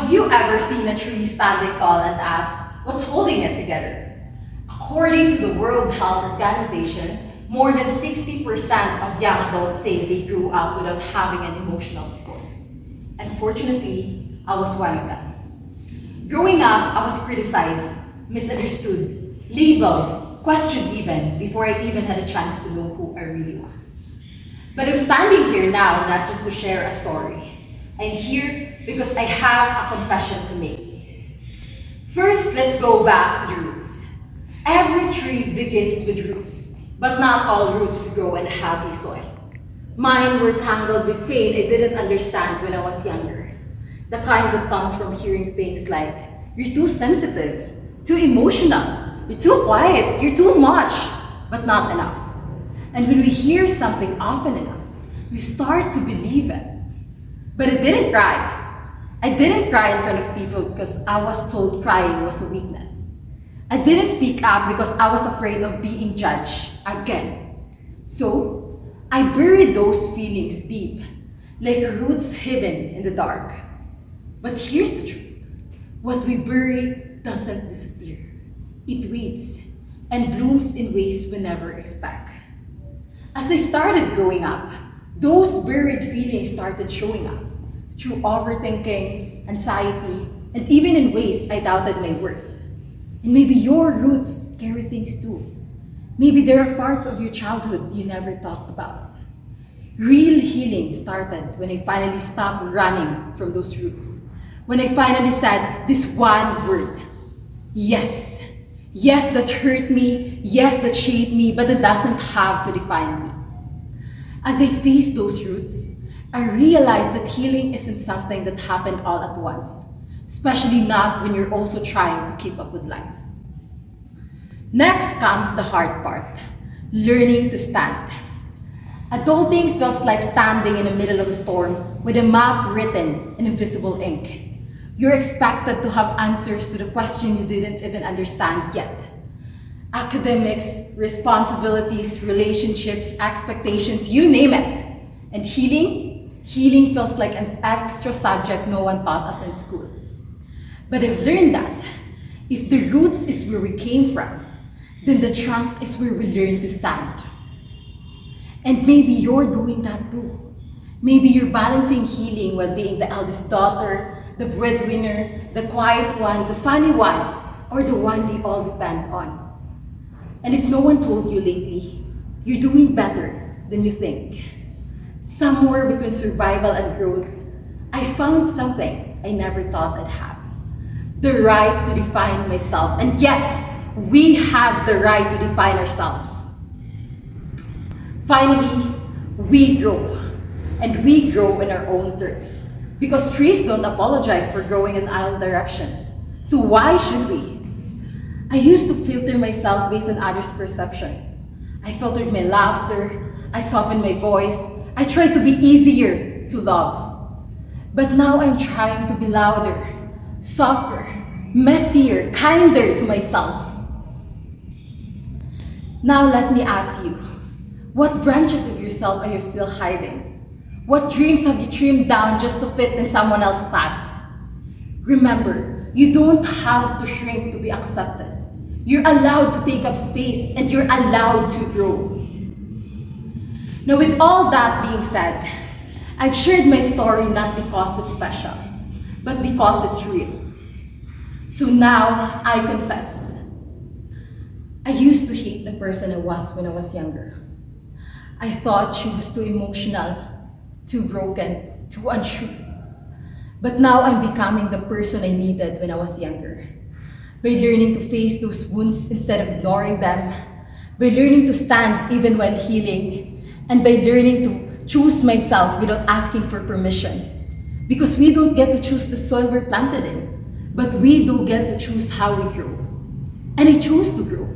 Have you ever seen a tree standing tall and asked, what's holding it together? According to the World Health Organization, more than 60% of young adults say they grew up without having an emotional support. Unfortunately, I was one of them. Growing up, I was criticized, misunderstood, labeled, questioned even, before I even had a chance to know who I really was. But I'm standing here now not just to share a story. I'm here because I have a confession to make. First, let's go back to the roots. Every tree begins with roots, but not all roots grow in healthy soil. Mine were tangled with pain I didn't understand when I was younger. The kind that comes from hearing things like, you're too sensitive, too emotional, you're too quiet, you're too much, but not enough. And when we hear something often enough, we start to believe it. But I didn't cry. I didn't cry in front of people because I was told crying was a weakness. I didn't speak up because I was afraid of being judged again. So, I buried those feelings deep, like roots hidden in the dark. But here's the truth. What we bury doesn't disappear. It weeds and blooms in ways we never expect. As I started growing up, those buried feelings started showing up through overthinking, anxiety, and even in ways I doubted my worth. And maybe your roots carry things too. Maybe there are parts of your childhood you never talked about. Real healing started when I finally stopped running from those roots. When I finally said this one word, yes. Yes, that hurt me. Yes, that shaped me, but it doesn't have to define me. As I faced those roots, I realized that healing isn't something that happened all at once, especially not when you're also trying to keep up with life. Next comes the hard part, learning to stand. Adulting feels like standing in the middle of a storm with a map written in invisible ink. You're expected to have answers to the question you didn't even understand yet. Academics, responsibilities, relationships, expectations, you name it. And healing feels like an extra subject no one taught us in school. But I've learned that if the roots is where we came from, then the trunk is where we learn to stand. And maybe you're doing that too. Maybe you're balancing healing while being the eldest daughter, the breadwinner, the quiet one, the funny one, or the one we all depend on. And if no one told you lately, you're doing better than you think. Somewhere between survival and growth, I found something I never thought I'd have. The right to define myself. And yes, we have the right to define ourselves. Finally, we grow. And we grow in our own terms. Because trees don't apologize for growing in all directions. So why should we? I used to filter myself based on others' perception. I filtered my laughter. I softened my voice. I tried to be easier to love. But now I'm trying to be louder, softer, messier, kinder to myself. Now let me ask you, what branches of yourself are you still hiding? What dreams have you trimmed down just to fit in someone else's path? Remember, you don't have to shrink to be accepted. You're allowed to take up space and you're allowed to grow. Now, with all that being said, I've shared my story not because it's special, but because it's real. So now I confess. I used to hate the person I was when I was younger. I thought she was too emotional, too broken, too untrue. But now I'm becoming the person I needed when I was younger. By learning to face those wounds instead of ignoring them, by learning to stand even when healing, and by learning to choose myself without asking for permission. Because we don't get to choose the soil we're planted in, but we do get to choose how we grow. And I choose to grow.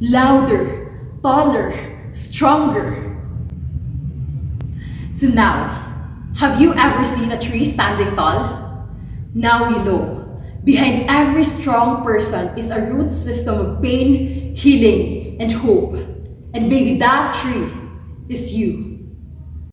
Louder, taller, stronger. So now, have you ever seen a tree standing tall? Now you know. Behind every strong person is a root system of pain, healing, and hope. And maybe that tree is you.